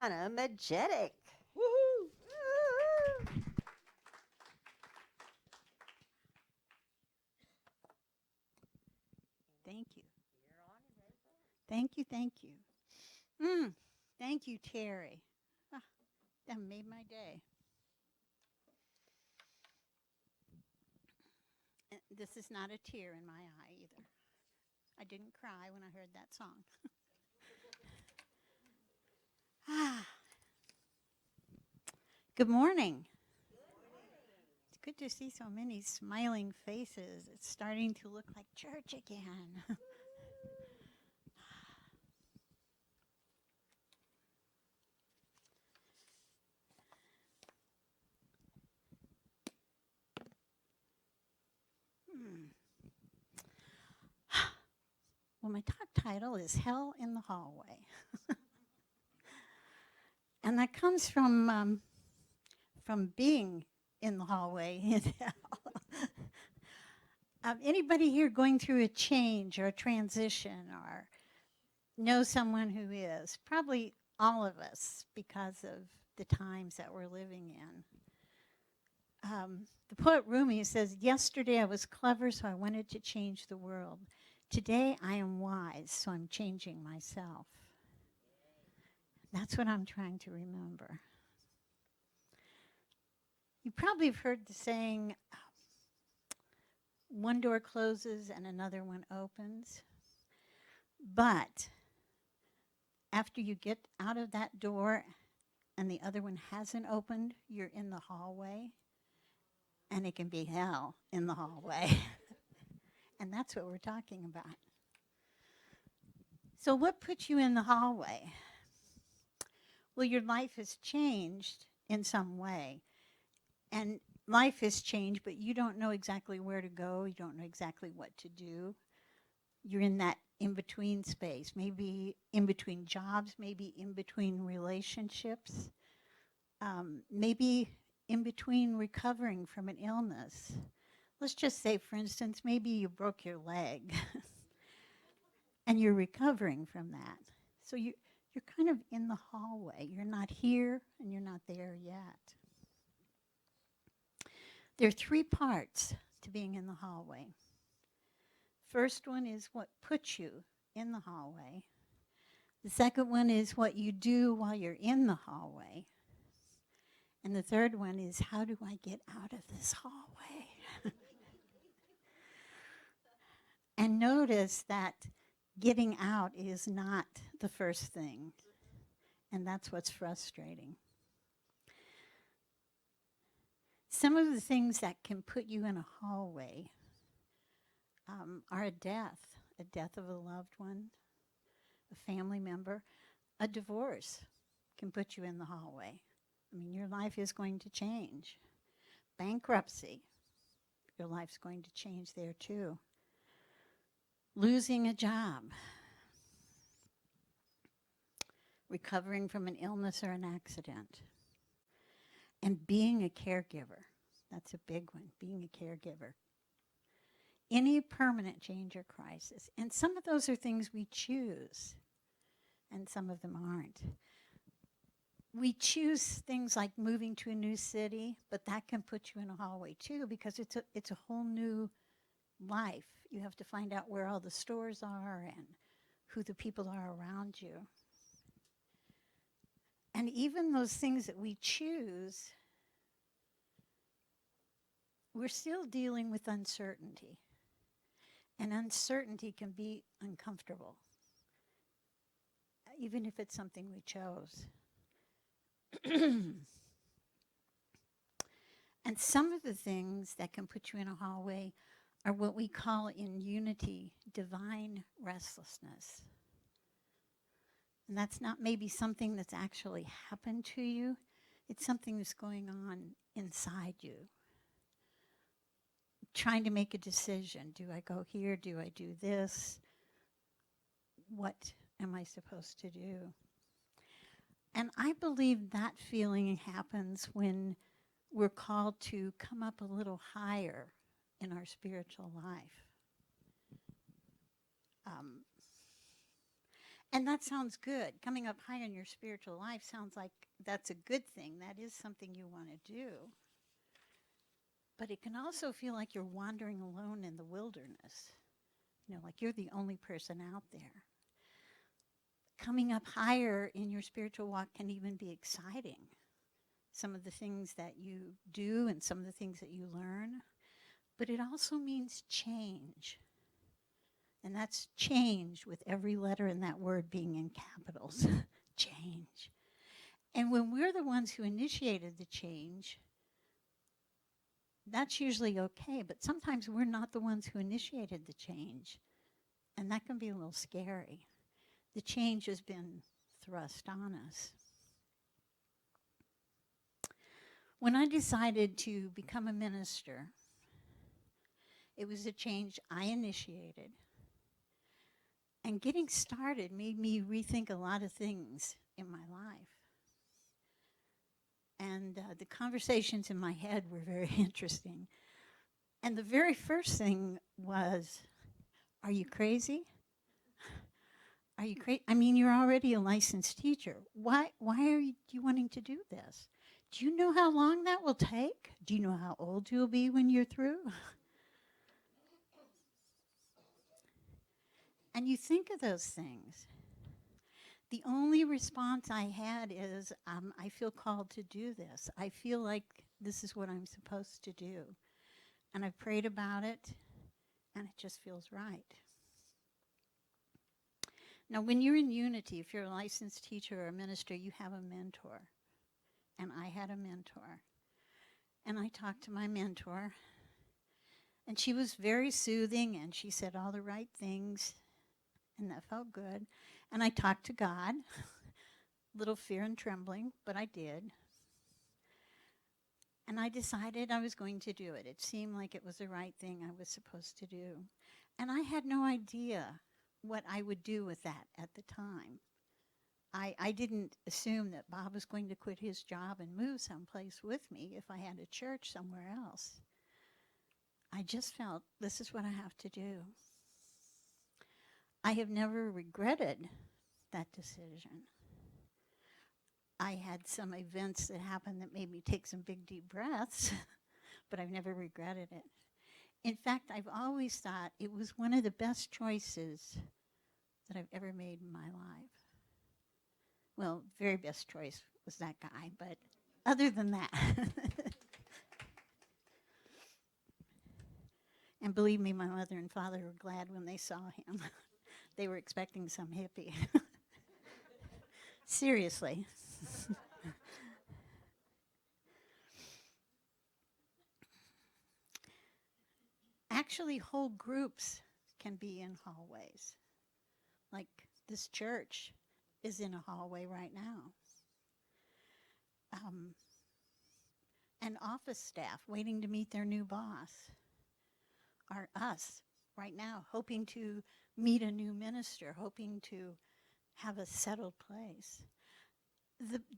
Anna Majetic. Woohoo! Woo! Thank you. Thank you. Thank you. Mm, thank you, Terry. Ah, that made my day. And this is not a tear in my eye either. I didn't cry when I heard that song. Ah, good morning. It's good to see so many smiling faces. It's starting to look like church again. Hmm. Well, my talk title is Hell in the Hallway. And that comes from being in the hallway in hell. Anybody here going through a change or a transition or know someone who is? Probably all of us because of the times that we're living in. The poet Rumi says, "Yesterday I was clever, so I wanted to change the world. Today I am wise, so I'm changing myself." That's what I'm trying to remember. You probably have heard the saying, one door closes and another one opens. But after you get out of that door and the other one hasn't opened, you're in the hallway, and it can be hell in the hallway. And that's what we're talking about. So, what puts you in the hallway? Well, your life has changed in some way. And life has changed, but you don't know exactly where to go. You don't know exactly what to do. You're in that in between space, maybe in between jobs, maybe in between relationships, maybe in between recovering from an illness. Let's just say, for instance, maybe you broke your leg and you're recovering from that. So you're kind of in the hallway. You're not here and you're not there yet. There are three parts to being in the hallway. First one is what puts you in the hallway. The second one is what you do while you're in the hallway. And the third one is how do I get out of this hallway? And notice that getting out is not the first thing. And that's what's frustrating. Some of the things that can put you in a hallway are a death of a loved one, a family member, a divorce can put you in the hallway. I mean, your life is going to change. Bankruptcy, your life's going to change there too. Losing a job, recovering from an illness or an accident, and being a caregiver. That's a big one, being a caregiver. Any permanent change or crisis. And some of those are things we choose, and some of them aren't. We choose things like moving to a new city, but that can put you in a hallway too because it's a whole new life. You have to find out where all the stores are and who the people are around you. And even those things that we choose, we're still dealing with uncertainty. And uncertainty can be uncomfortable, even if it's something we chose. And some of the things that can put you in a hallway are what we call in unity divine restlessness. And that's not maybe something that's actually happened to you, it's something that's going on inside you. Trying to make a decision. Do I go here? Do I do this? What am I supposed to do? And I believe that feeling happens when we're called to come up a little higher in our spiritual life. Um, And that sounds good. Coming up high in your spiritual life sounds like that's a good thing. That is something you want to do. But it can also feel like you're wandering alone in the wilderness. Like you're the only person out there. Coming up higher in your spiritual walk can even be exciting. Some of the things that you do and some of the things that you learn. But it also means change. And that's change with every letter in that word being in capitals. Change. And when we're the ones who initiated the change, that's usually okay. But sometimes we're not the ones who initiated the change. And that can be a little scary. The change has been thrust on us. When I decided to become a minister, it was a change I initiated. And getting started made me rethink a lot of things in my life. And the conversations in my head were very interesting. And the very first thing was, are you crazy? Are you crazy? I mean, you're already a licensed teacher. Why are you wanting to do this? Do you know how long that will take? Do you know how old you'll be when you're through? And you think of those things. The only response I had is, I feel called to do this. I feel like this is what I'm supposed to do. And I prayed about it, and it just feels right. Now, when you're in Unity, if you're a licensed teacher or a minister, you have a mentor. And I had a mentor. And I talked to my mentor, and she was very soothing, and she said all the right things, and that felt good. And I talked to God, little fear and trembling, but I did. And I decided I was going to do it. It seemed like it was the right thing I was supposed to do. And I had no idea what I would do with that at the time. I didn't assume that Bob was going to quit his job and move someplace with me if I had a church somewhere else. I just felt this is what I have to do. I have never regretted that decision. I had some events that happened that made me take some big, deep breaths, but I've never regretted it. In fact, I've always thought it was one of the best choices that I've ever made in my life. Well, very best choice was that guy, but other than that. And believe me, my mother and father were glad when they saw him. They were expecting some hippie. Seriously. Actually, whole groups can be in hallways. Like this church is in a hallway right now. And office staff waiting to meet their new boss are us right now, hoping to meet a new minister, hoping to have a settled place.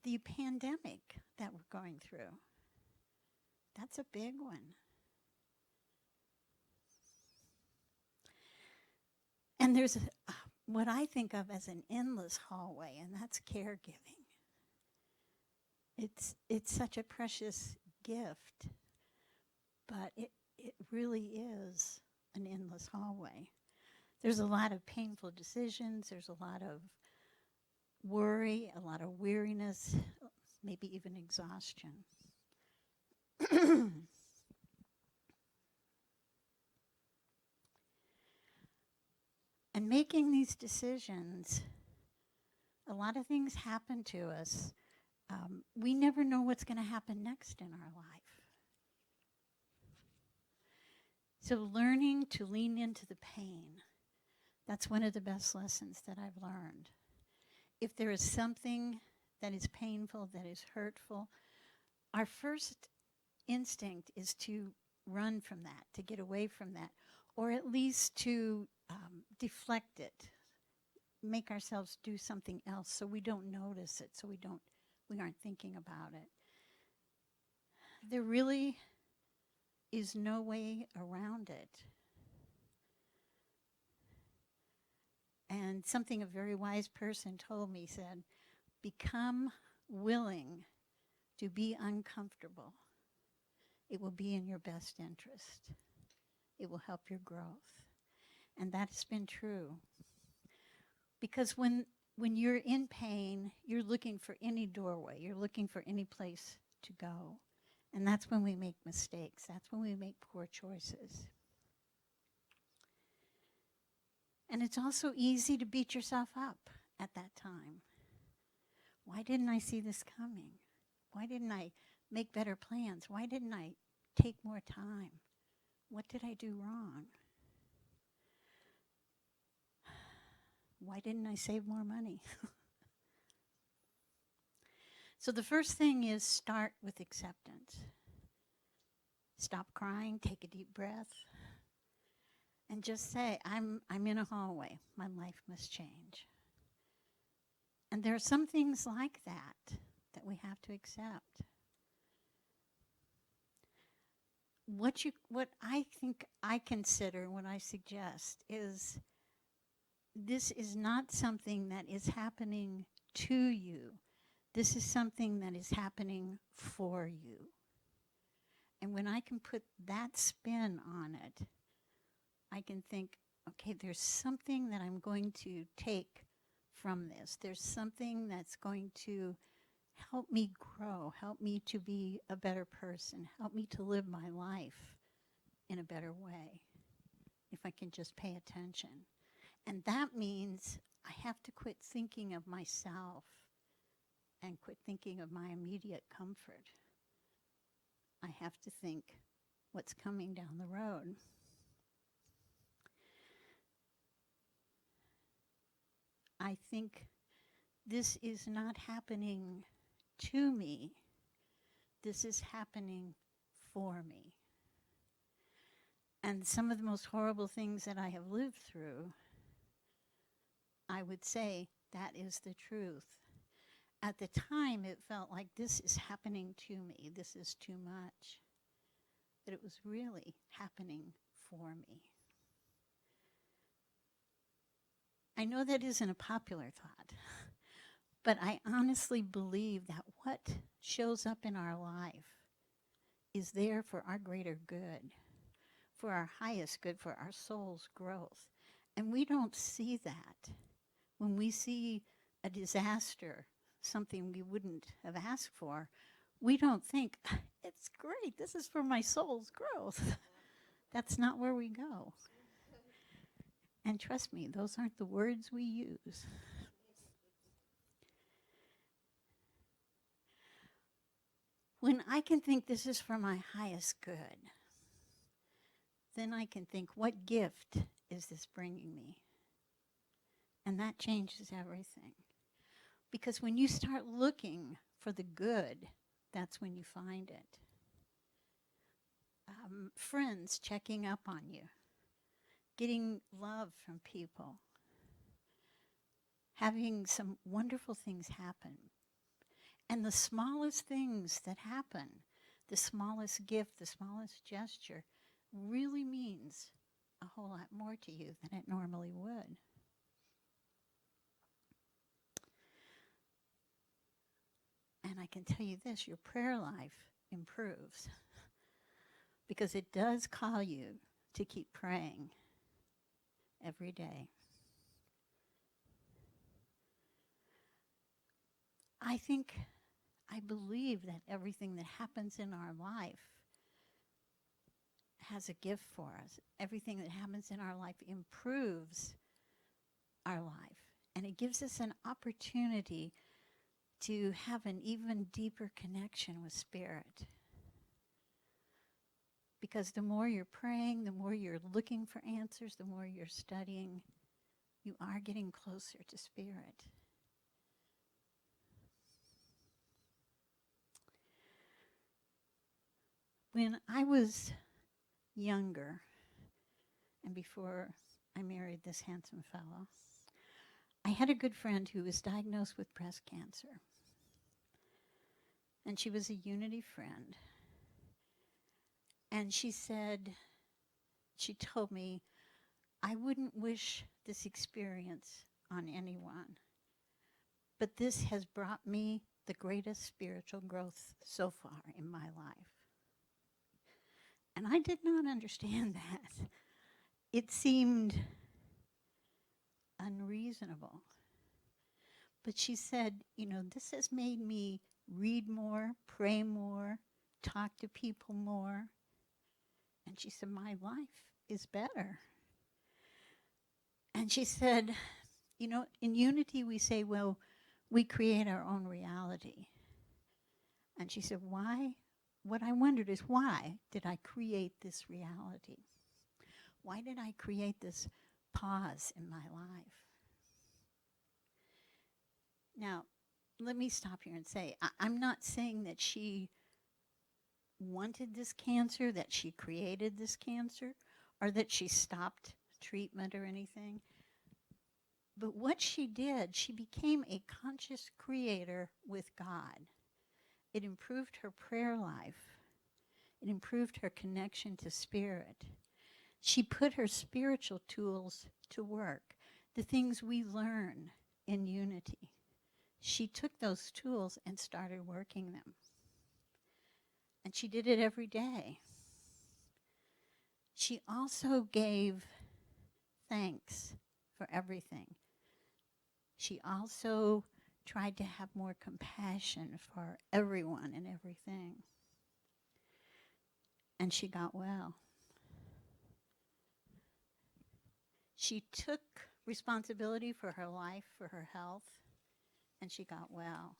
The pandemic that we're going through, that's a big one. And there's what I think of as an endless hallway, and that's caregiving. It's such a precious gift, but it really is an endless hallway. There's a lot of painful decisions. There's a lot of worry, a lot of weariness, maybe even exhaustion. And making these decisions, a lot of things happen to us. We never know what's going to happen next in our life. So learning to lean into the pain, that's one of the best lessons that I've learned. If there is something that is painful, that is hurtful, our first instinct is to run from that, to get away from that, or at least to deflect it, make ourselves do something else so we don't notice it, so we aren't thinking about it. There really is no way around it. And something a very wise person told me said, become willing to be uncomfortable. It will be in your best interest. It will help your growth. And that has been true. Because when you're in pain, you're looking for any doorway. You're looking for any place to go. And that's when we make mistakes. That's when we make poor choices. And it's also easy to beat yourself up at that time. Why didn't I see this coming? Why didn't I make better plans? Why didn't I take more time? What did I do wrong? Why didn't I save more money? So the first thing is start with acceptance. Stop crying, take a deep breath, and just say, I'm in a hallway. My life must change. And there are some things like that that we have to accept. What I think I consider, what I suggest is this is not something that is happening to you. This is something that is happening for you. And when I can put that spin on it, I can think, okay, there's something that I'm going to take from this. There's something that's going to help me grow, help me to be a better person, help me to live my life in a better way, if I can just pay attention. And that means I have to quit thinking of myself and quit thinking of my immediate comfort. I have to think what's coming down the road. I think this is not happening to me. This is happening for me. And some of the most horrible things that I have lived through, I would say that is the truth. At the time, it felt like this is happening to me. This is too much. But it was really happening for me. I know that isn't a popular thought, but I honestly believe that what shows up in our life is there for our greater good, for our highest good, for our soul's growth. And we don't see that. When we see a disaster, something we wouldn't have asked for, we don't think, it's great, this is for my soul's growth. That's not where we go. And trust me, those aren't the words we use. When I can think this is for my highest good, then I can think, what gift is this bringing me? And that changes everything. Because when you start looking for the good, that's when you find it. Friends checking up on you, getting love from people, having some wonderful things happen. And the smallest things that happen, the smallest gift, the smallest gesture, really means a whole lot more to you than it normally would. And I can tell you this, your prayer life improves because it does call you to keep praying every day. I believe that everything that happens in our life has a gift for us. Everything that happens in our life improves our life. And it gives us an opportunity to have an even deeper connection with Spirit. Because the more you're praying, the more you're looking for answers, the more you're studying, you are getting closer to Spirit. When I was younger, and before I married this handsome fellow, I had a good friend who was diagnosed with breast cancer. And she was a Unity friend. And she told me, I wouldn't wish this experience on anyone, but this has brought me the greatest spiritual growth so far in my life. And I did not understand that. It seemed unreasonable. But she said, this has made me read more, pray more, talk to people more. And she said, my life is better. And she said, in unity we say, well, we create our own reality. And she said, why? What I wondered is, why did I create this reality? Why did I create this pause in my life? Now, let me stop here and say, I'm not saying that she wanted this cancer, that she created this cancer, or that she stopped treatment or anything. But what she did, she became a conscious creator with God. It improved her prayer life. It improved her connection to spirit. She put her spiritual tools to work, the things we learn in unity. She took those tools and started working them. And she did it every day. She also gave thanks for everything. She also tried to have more compassion for everyone and everything. And she got well. She took responsibility for her life, for her health, and she got well.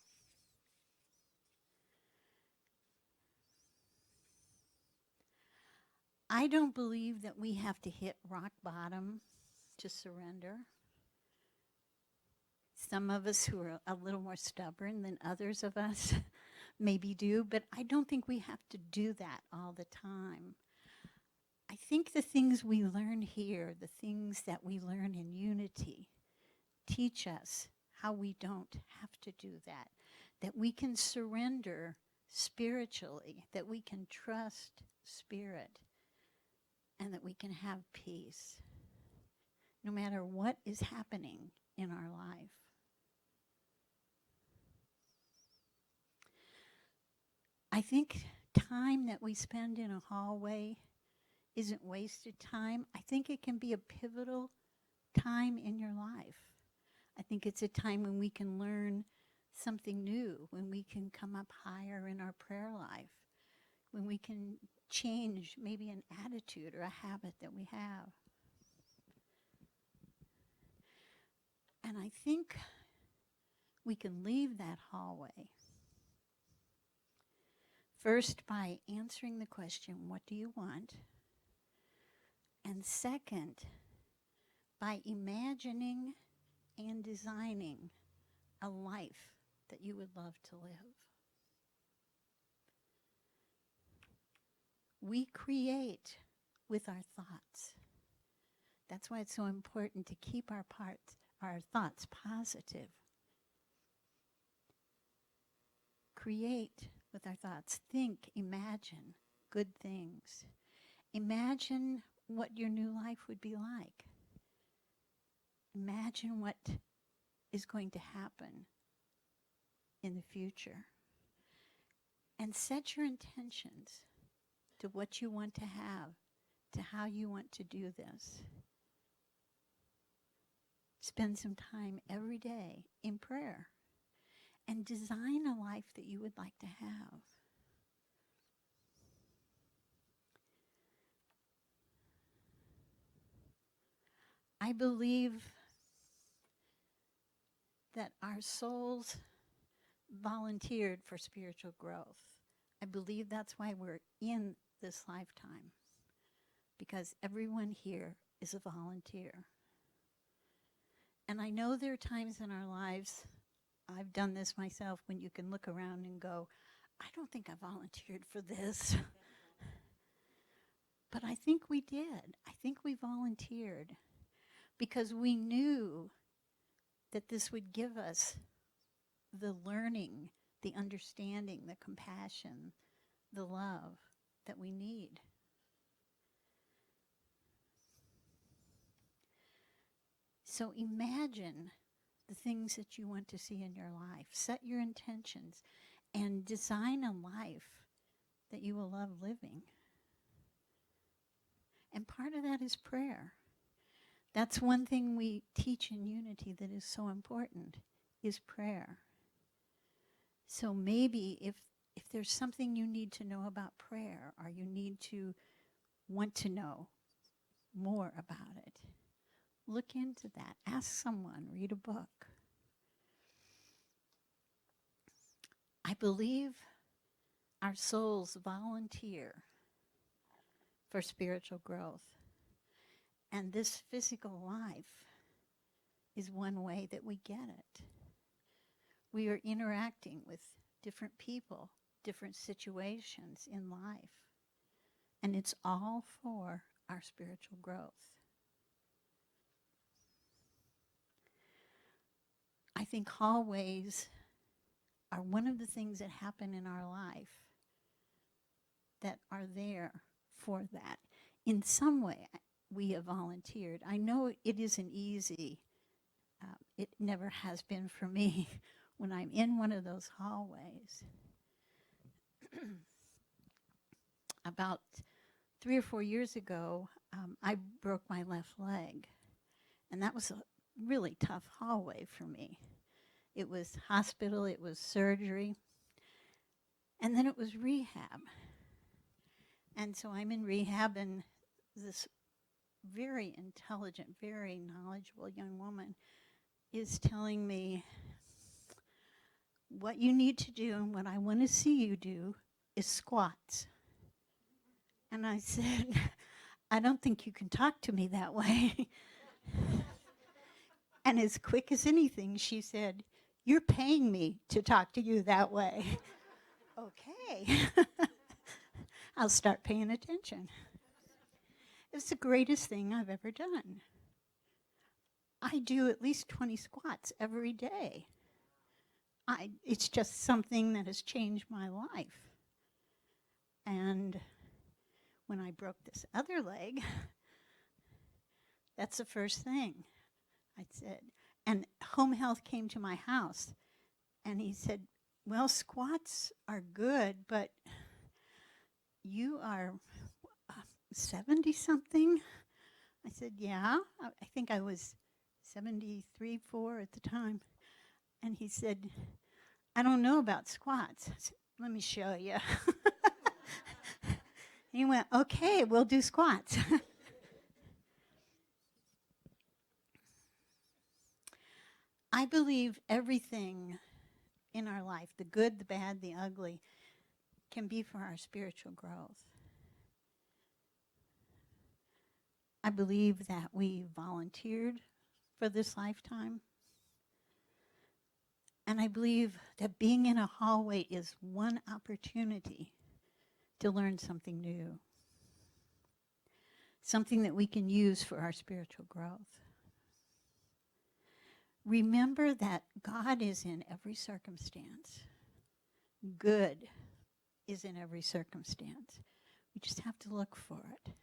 I don't believe that we have to hit rock bottom to surrender. Some of us who are a little more stubborn than others of us maybe do, but I don't think we have to do that all the time. I think the things we learn here, the things that we learn in unity, teach us how we don't have to do that we can surrender spiritually, that we can trust spirit, and that we can have peace no matter what is happening in our life. I think time that we spend in a hallway isn't wasted time. I think it can be a pivotal time in your life. I think it's a time when we can learn something new, when we can come up higher in our prayer life, when we can change maybe an attitude or a habit that we have. And I think we can leave that hallway first by answering the question, what do you want? And second, by imagining and designing a life that you would love to live. We create with our thoughts. That's why it's so important to keep our thoughts positive. Create with our thoughts. Think, imagine good things. Imagine what your new life would be like. Imagine what is going to happen in the future. And set your intentions to what you want to have, to how you want to do this. Spend some time every day in prayer and design a life that you would like to have. I believe that our souls volunteered for spiritual growth. I believe that's why we're in this lifetime, because everyone here is a volunteer. And I know there are times in our lives, I've done this myself, when you can look around and go, I don't think I volunteered for this. But I think we did. I think we volunteered because we knew that this would give us the learning, the understanding, the compassion, the love that we need. So imagine the things that you want to see in your life. Set your intentions and design a life that you will love living. And part of that is prayer. That's one thing we teach in Unity that is so important, is prayer. So maybe if there's something you need to know about prayer, or you need to want to know more about it, look into that. Ask someone, read a book. I believe our souls volunteer for spiritual growth. And this physical life is one way that we get it. We are interacting with different people, different situations in life. And it's all for our spiritual growth. I think hallways are one of the things that happen in our life that are there for that. In some way, we have volunteered. I know it isn't easy. It never has been for me when I'm in one of those hallways. About 3 or 4 years ago, I broke my left leg. And that was a really tough hallway for me. It was hospital, it was surgery, and then it was rehab. And so I'm in rehab, and this very intelligent, very knowledgeable young woman is telling me, what you need to do and what I want to see you do is squats. And I said, I don't think you can talk to me that way. And as quick as anything, she said, you're paying me to talk to you that way. Okay. I'll start paying attention. It's the greatest thing I've ever done. I do at least 20 squats every day. It's just something that has changed my life. And when I broke this other leg, that's the first thing I said. And home health came to my house, and he said, well, squats are good, but you are 70-something? I said, yeah. I think I was 73, 4 at the time. And he said, I don't know about squats. I said, let me show you. He went, okay, we'll do squats. I believe everything in our life, the good, the bad, the ugly, can be for our spiritual growth. I believe that we volunteered for this lifetime. And I believe that being in a hallway is one opportunity to learn something new, something that we can use for our spiritual growth. Remember that God is in every circumstance. Good is in every circumstance. We just have to look for it.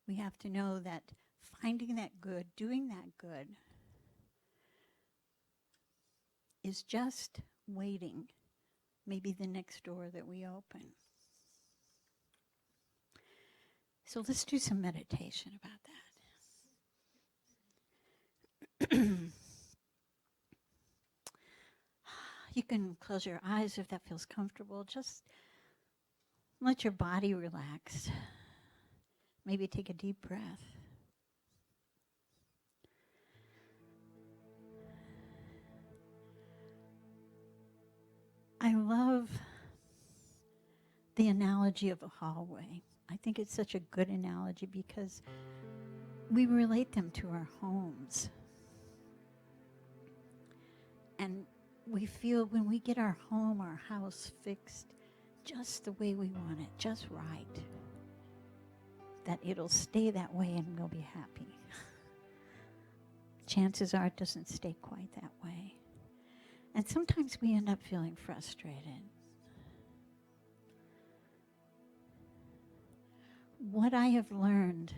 We have to know that finding that good, doing that good, is just waiting, maybe the next door that we open. So let's do some meditation about that. You can close your eyes if that feels comfortable. Just let your body relax. Maybe take a deep breath. I love the analogy of a hallway. I think it's such a good analogy because we relate them to our homes. And we feel when we get our home, our house fixed just the way we want it, just right, that it'll stay that way and we'll be happy. Chances are it doesn't stay quite that way. And sometimes we end up feeling frustrated. What I have learned,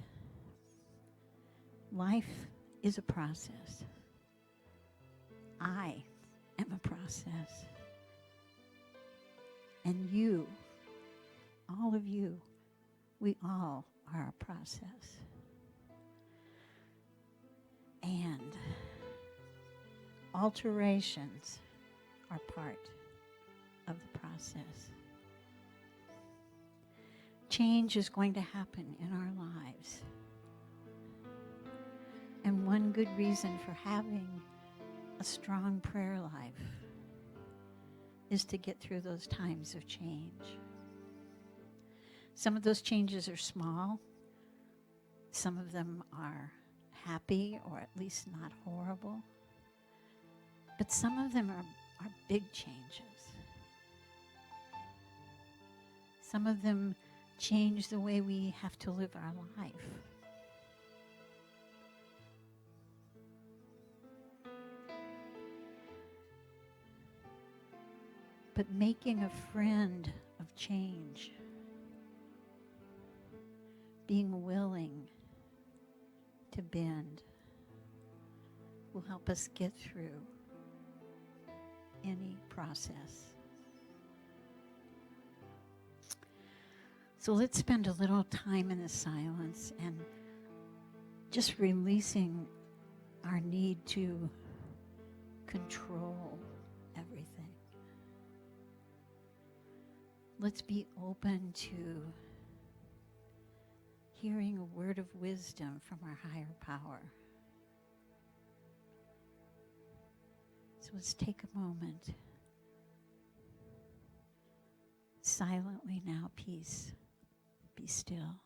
life is a process. I am a process. And you, all of you, we all are a process. And alterations are part of the process. Change is going to happen in our lives. And one good reason for having a strong prayer life is to get through those times of change. Some of those changes are small. Some of them are happy, or at least not horrible. But some of them are big changes. Some of them change the way we have to live our life. But making a friend of change, being willing to bend, will help us get through any process. So let's spend a little time in the silence and just releasing our need to control everything. Let's be open to hearing a word of wisdom from our higher power. So let's take a moment. Silently now, peace. Be still.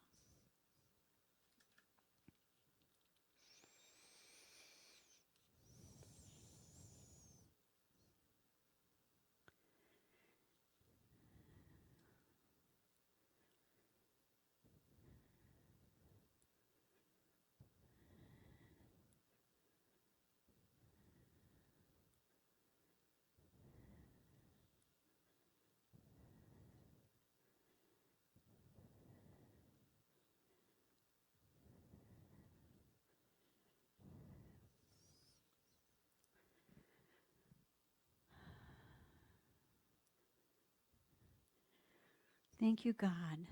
Thank you, God.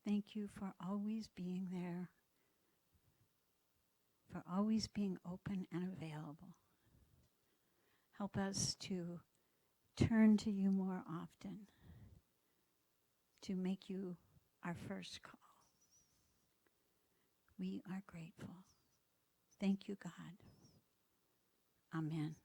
Thank you for always being there, for always being open and available. Help us to turn to you more often, to make you our first call. We are grateful. Thank you, God. Amen.